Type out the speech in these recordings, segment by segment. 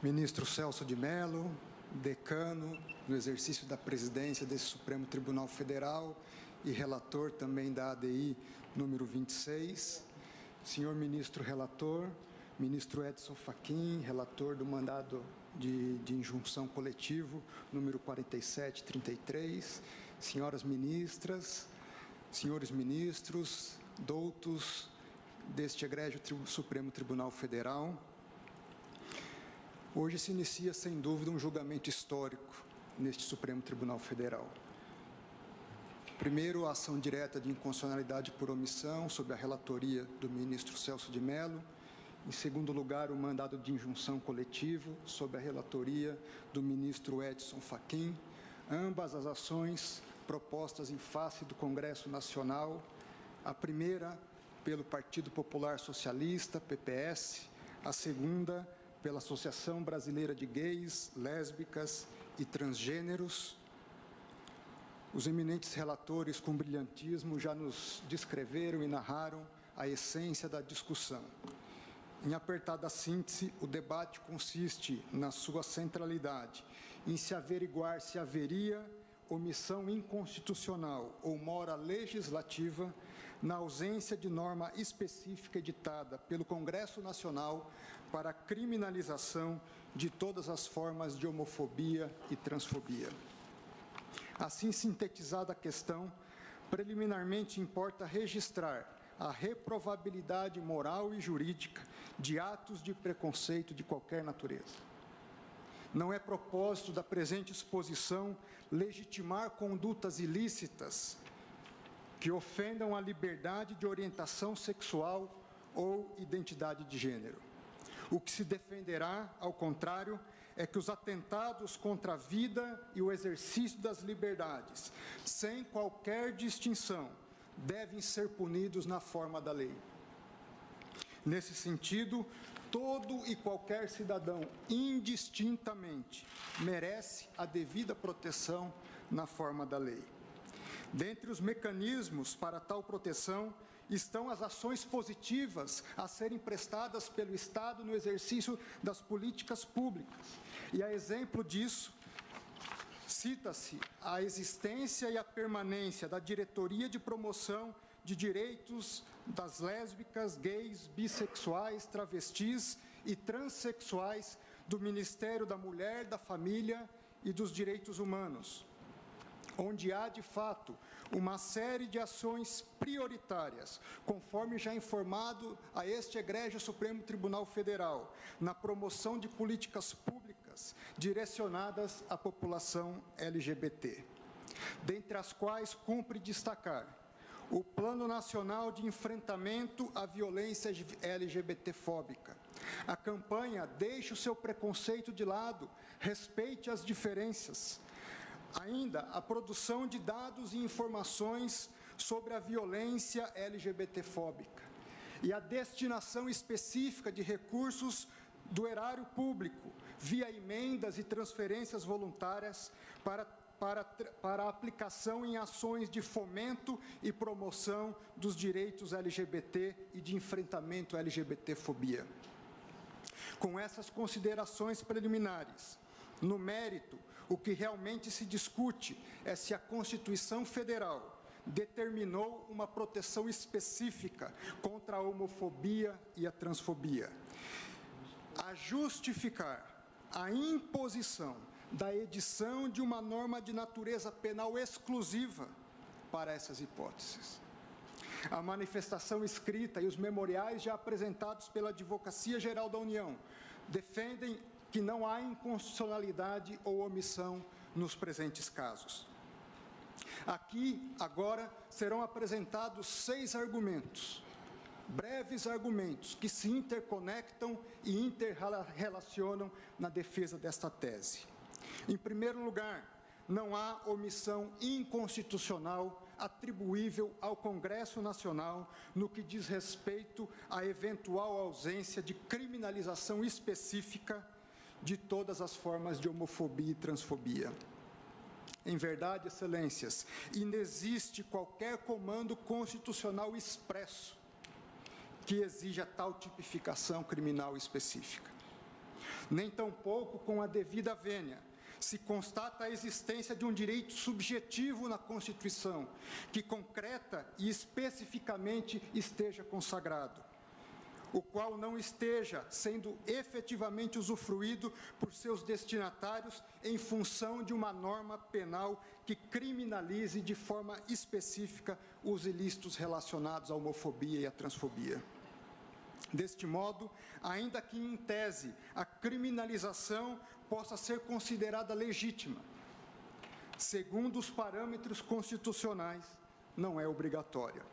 Ministro Celso de Mello, decano no exercício da presidência desse Supremo Tribunal Federal e relator também da ADI número 26, senhor ministro relator, ministro Edson Fachin, relator do mandado de injunção coletivo número 4733, senhoras ministras, senhores ministros, doutos deste egrégio Supremo Tribunal Federal. Hoje se inicia, sem dúvida, um julgamento histórico neste Supremo Tribunal Federal. Primeiro, a ação direta de inconstitucionalidade por omissão, sob a relatoria do ministro Celso de Mello. Em segundo lugar, o mandado de injunção coletivo, sob a relatoria do ministro Edson Fachin. Ambas as ações propostas em face do Congresso Nacional. A primeira, pelo Partido Popular Socialista, PPS. A segunda, pela Associação Brasileira de Gays, Lésbicas e Transgêneros. Os eminentes relatores, com brilhantismo, já nos descreveram e narraram a essência da discussão. Em apertada síntese, o debate consiste, na sua centralidade, em se averiguar se haveria omissão inconstitucional ou mora legislativa na ausência de norma específica editada pelo Congresso Nacional para a criminalização de todas as formas de homofobia e transfobia. Assim sintetizada a questão, preliminarmente importa registrar a reprovabilidade moral e jurídica de atos de preconceito de qualquer natureza. Não é propósito da presente exposição legitimar condutas ilícitas que ofendam a liberdade de orientação sexual ou identidade de gênero. O que se defenderá, ao contrário, é que os atentados contra a vida e o exercício das liberdades, sem qualquer distinção, devem ser punidos na forma da lei. Nesse sentido, todo e qualquer cidadão, indistintamente, merece a devida proteção na forma da lei. Dentre os mecanismos para tal proteção estão as ações positivas a serem prestadas pelo Estado no exercício das políticas públicas. E a exemplo disso, cita-se a existência e a permanência da Diretoria de Promoção de Direitos das Lésbicas, Gays, Bissexuais, Travestis e Transsexuais do Ministério da Mulher, da Família e dos Direitos Humanos, onde há, de fato, uma série de ações prioritárias, conforme já informado a este egrégio Supremo Tribunal Federal, na promoção de políticas públicas direcionadas à população LGBT, dentre as quais cumpre destacar o Plano Nacional de Enfrentamento à Violência LGBT-fóbica, a campanha Deixe o seu preconceito de lado, respeite as diferenças, ainda a produção de dados e informações sobre a violência LGBT-fóbica e a destinação específica de recursos do erário público, via emendas e transferências voluntárias para aplicação em ações de fomento e promoção dos direitos LGBT e de enfrentamento à LGBT-fobia. Com essas considerações preliminares, no mérito, o que realmente se discute é se a Constituição Federal determinou uma proteção específica contra a homofobia e a transfobia. A justificar a imposição da edição de uma norma de natureza penal exclusiva para essas hipóteses. A manifestação escrita e os memoriais já apresentados pela Advocacia Geral da União defendem que não há inconstitucionalidade ou omissão nos presentes casos. Aqui, agora, serão apresentados 6 argumentos, breves argumentos, que se interconectam e interrelacionam na defesa desta tese. Em primeiro lugar, não há omissão inconstitucional atribuível ao Congresso Nacional no que diz respeito à eventual ausência de criminalização específica de todas as formas de homofobia e transfobia. Em verdade, excelências, inexiste qualquer comando constitucional expresso que exija tal tipificação criminal específica. nem tampouco com a devida vênia, se constata a existência de um direito subjetivo na Constituição, que concreta e especificamente esteja consagrado, o qual não esteja sendo efetivamente usufruído por seus destinatários em função de uma norma penal que criminalize de forma específica os ilícitos relacionados à homofobia e à transfobia. Deste modo, ainda que em tese a criminalização possa ser considerada legítima, segundo os parâmetros constitucionais, não é obrigatória.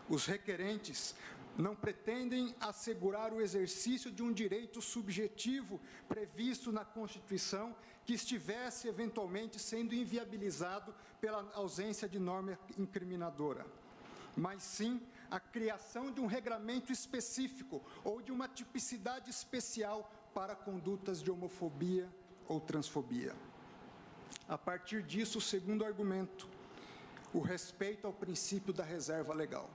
Os requerentes não pretendem assegurar o exercício de um direito subjetivo previsto na Constituição que estivesse eventualmente sendo inviabilizado pela ausência de norma incriminadora, mas sim a criação de um regramento específico ou de uma tipicidade especial para condutas de homofobia ou transfobia. A partir disso, o segundo argumento, o respeito ao princípio da reserva legal.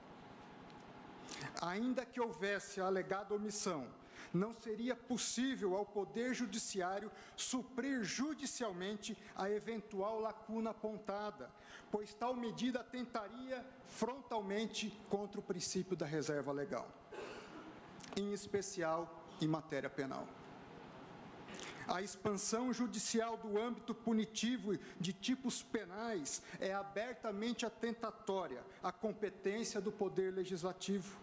Ainda que houvesse a alegada omissão, não seria possível ao Poder Judiciário suprir judicialmente a eventual lacuna apontada, pois tal medida atentaria frontalmente contra o princípio da reserva legal, em especial em matéria penal. A expansão judicial do âmbito punitivo de tipos penais é abertamente atentatória à competência do Poder Legislativo.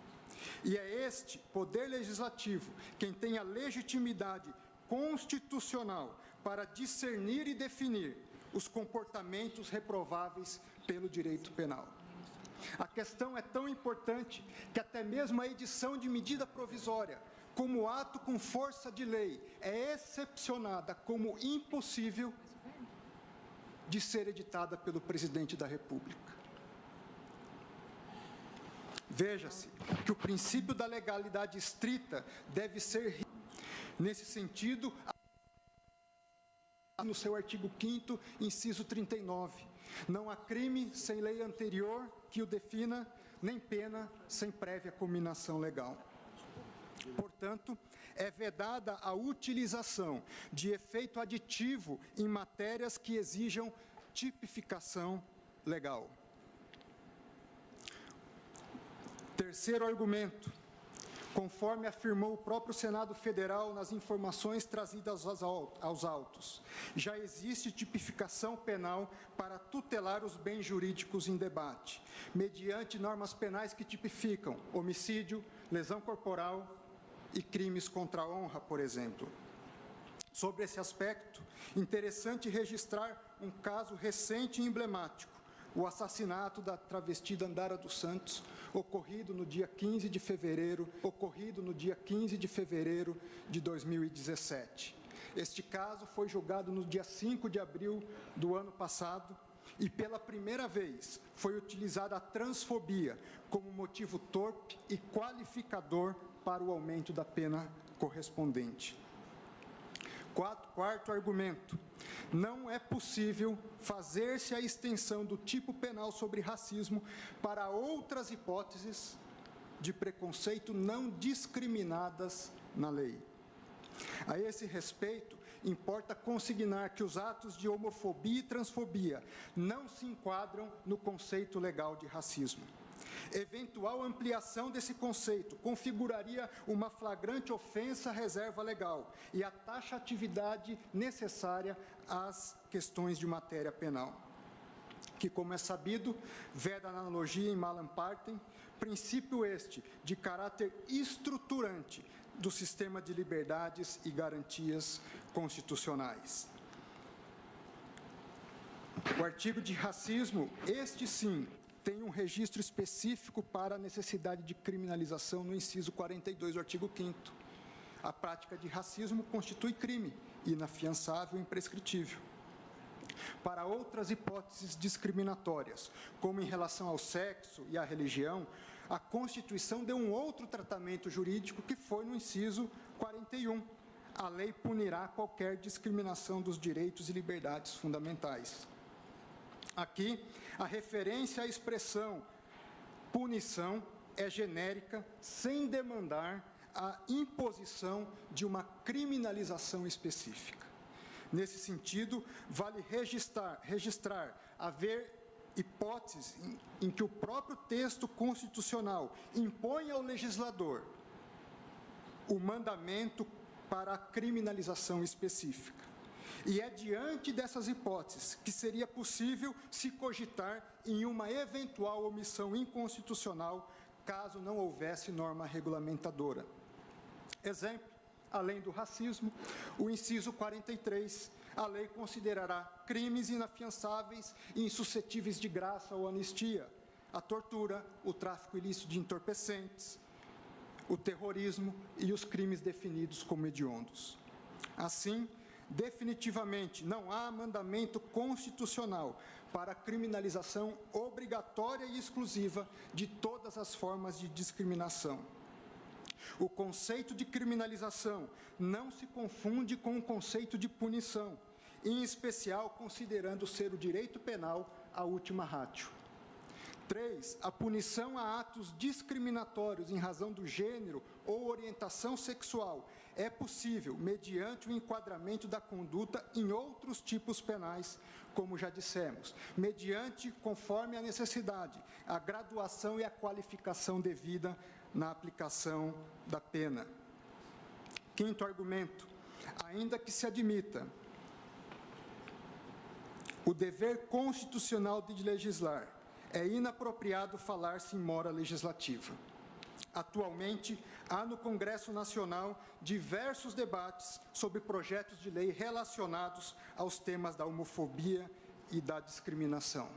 E é este Poder Legislativo quem tem a legitimidade constitucional para discernir e definir os comportamentos reprováveis pelo direito penal. A questão é tão importante que até mesmo a edição de medida provisória, como ato com força de lei, é excepcionada como impossível de ser editada pelo Presidente da República. Veja-se que o princípio da legalidade estrita deve ser, nesse sentido, no seu artigo 5º, inciso 39. Não há crime sem lei anterior que o defina, nem pena sem prévia cominação legal. Portanto, é vedada a utilização de efeito aditivo em matérias que exijam tipificação legal. Terceiro argumento, conforme afirmou o próprio Senado Federal nas informações trazidas aos autos, já existe tipificação penal para tutelar os bens jurídicos em debate, mediante normas penais que tipificam homicídio, lesão corporal e crimes contra a honra, por exemplo. Sobre esse aspecto, interessante registrar um caso recente e emblemático, o assassinato da travesti Dandara dos Santos, ocorrido no dia 15 de fevereiro de 2017. Este caso foi julgado no dia 5 de abril do ano passado e, pela primeira vez, foi utilizada a transfobia como motivo torpe e qualificador para o aumento da pena correspondente. Quarto argumento, não é possível fazer-se a extensão do tipo penal sobre racismo para outras hipóteses de preconceito não discriminadas na lei. A esse respeito, importa consignar que os atos de homofobia e transfobia não se enquadram no conceito legal de racismo. Eventual ampliação desse conceito configuraria uma flagrante ofensa à reserva legal e a taxatividade necessária às questões de matéria penal, que, como é sabido, veda a analogia em malam partem, princípio este de caráter estruturante do sistema de liberdades e garantias constitucionais. O artigo de racismo, este sim, tem um registro específico para a necessidade de criminalização no inciso 42 do artigo 5º. A prática de racismo constitui crime, inafiançável e imprescritível. Para outras hipóteses discriminatórias, como em relação ao sexo e à religião, a Constituição deu um outro tratamento jurídico que foi no inciso 41. A lei punirá qualquer discriminação dos direitos e liberdades fundamentais. Aqui, a referência à expressão punição é genérica, sem demandar a imposição de uma criminalização específica. Nesse sentido, vale registrar haver hipóteses em que o próprio texto constitucional impõe ao legislador o mandamento para a criminalização específica. E é diante dessas hipóteses que seria possível se cogitar em uma eventual omissão inconstitucional, caso não houvesse norma regulamentadora. Exemplo, além do racismo, o inciso 43, a lei considerará crimes inafiançáveis e insuscetíveis de graça ou anistia a tortura, o tráfico ilícito de entorpecentes, o terrorismo e os crimes definidos como hediondos. Assim, definitivamente, não há mandamento constitucional para a criminalização obrigatória e exclusiva de todas as formas de discriminação. O conceito de criminalização não se confunde com o conceito de punição, em especial considerando ser o direito penal a última ratio. 3. A punição a atos discriminatórios em razão do gênero ou orientação sexual é possível mediante o enquadramento da conduta em outros tipos penais, como já dissemos, mediante, conforme a necessidade, a graduação e a qualificação devida na aplicação da pena. Quinto argumento, ainda que se admita o dever constitucional de legislar, é inapropriado falar-se em mora legislativa. Atualmente, há no Congresso Nacional diversos debates sobre projetos de lei relacionados aos temas da homofobia e da discriminação.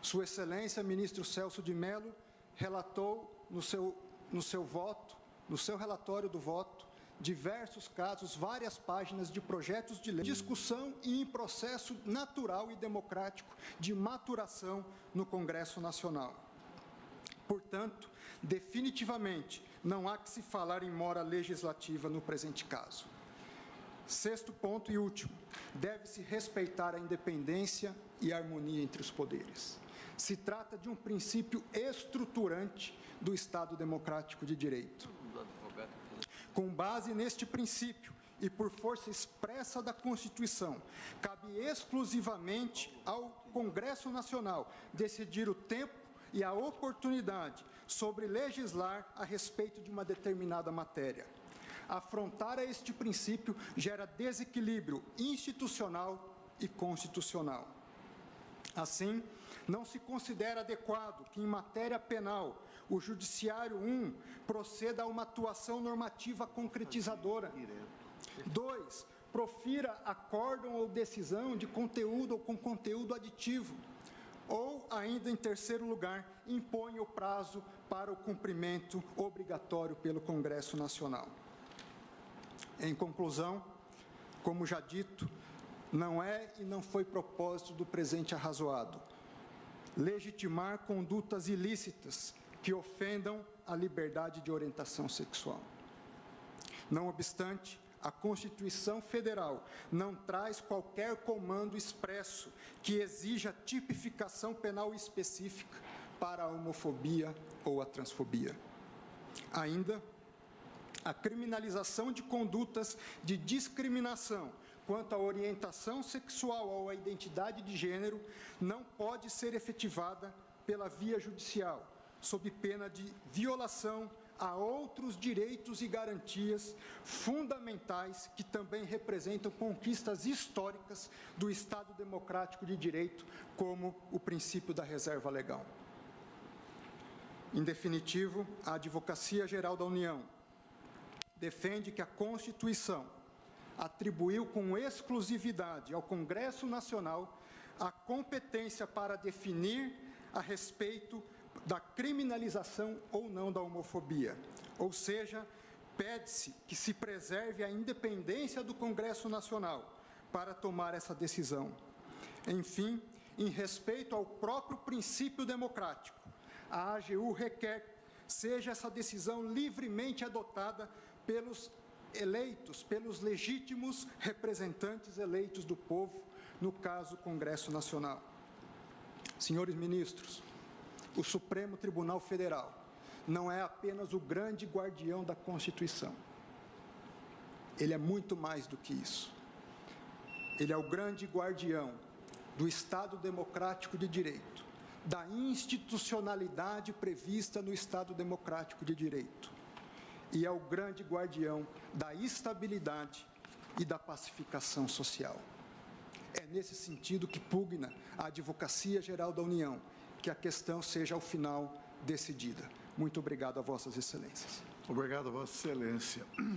Sua Excelência, ministro Celso de Mello, relatou no seu relatório do voto, diversos casos, várias páginas de projetos de lei, discussão e em processo natural e democrático de maturação no Congresso Nacional. Portanto, definitivamente, não há que se falar em mora legislativa no presente caso. Sexto ponto e último, deve-se respeitar a independência e a harmonia entre os poderes. Se trata de um princípio estruturante do Estado Democrático de Direito. Com base neste princípio e por força expressa da Constituição, cabe exclusivamente ao Congresso Nacional decidir o tempo e a oportunidade sobre legislar a respeito de uma determinada matéria. Afrontar a este princípio gera desequilíbrio institucional e constitucional. Assim, não se considera adequado que, em matéria penal, o Judiciário 1 proceda a uma atuação normativa concretizadora. 2. Profira acórdão ou decisão de conteúdo ou com conteúdo aditivo. Ou, ainda em terceiro lugar, impõe o prazo para o cumprimento obrigatório pelo Congresso Nacional. Em conclusão, como já dito, não é e não foi propósito do presente arrazoado legitimar condutas ilícitas que ofendam a liberdade de orientação sexual. Não obstante, a Constituição Federal não traz qualquer comando expresso que exija tipificação penal específica para a homofobia ou a transfobia. Ainda, a criminalização de condutas de discriminação quanto à orientação sexual ou à identidade de gênero não pode ser efetivada pela via judicial, sob pena de violação a outros direitos e garantias fundamentais que também representam conquistas históricas do Estado Democrático de Direito, como o princípio da reserva legal. Em definitivo, a Advocacia Geral da União defende que a Constituição atribuiu com exclusividade ao Congresso Nacional a competência para definir a respeito da criminalização ou não da homofobia. Ou seja, pede-se que se preserve a independência do Congresso Nacional para tomar essa decisão. Enfim, em respeito ao próprio princípio democrático, a AGU requer seja essa decisão livremente adotada pelos eleitos, pelos legítimos representantes eleitos do povo, no caso, Congresso Nacional. Senhores ministros, o Supremo Tribunal Federal não é apenas o grande guardião da Constituição. Ele é muito mais do que isso. Ele é o grande guardião do Estado democrático de direito, da institucionalidade prevista no Estado democrático de direito, e é o grande guardião da estabilidade e da pacificação social. É nesse sentido que pugna a Advocacia Geral da União que a questão seja, ao final, decidida. Muito obrigado a Vossas Excelências. Obrigado, Vossa Excelência.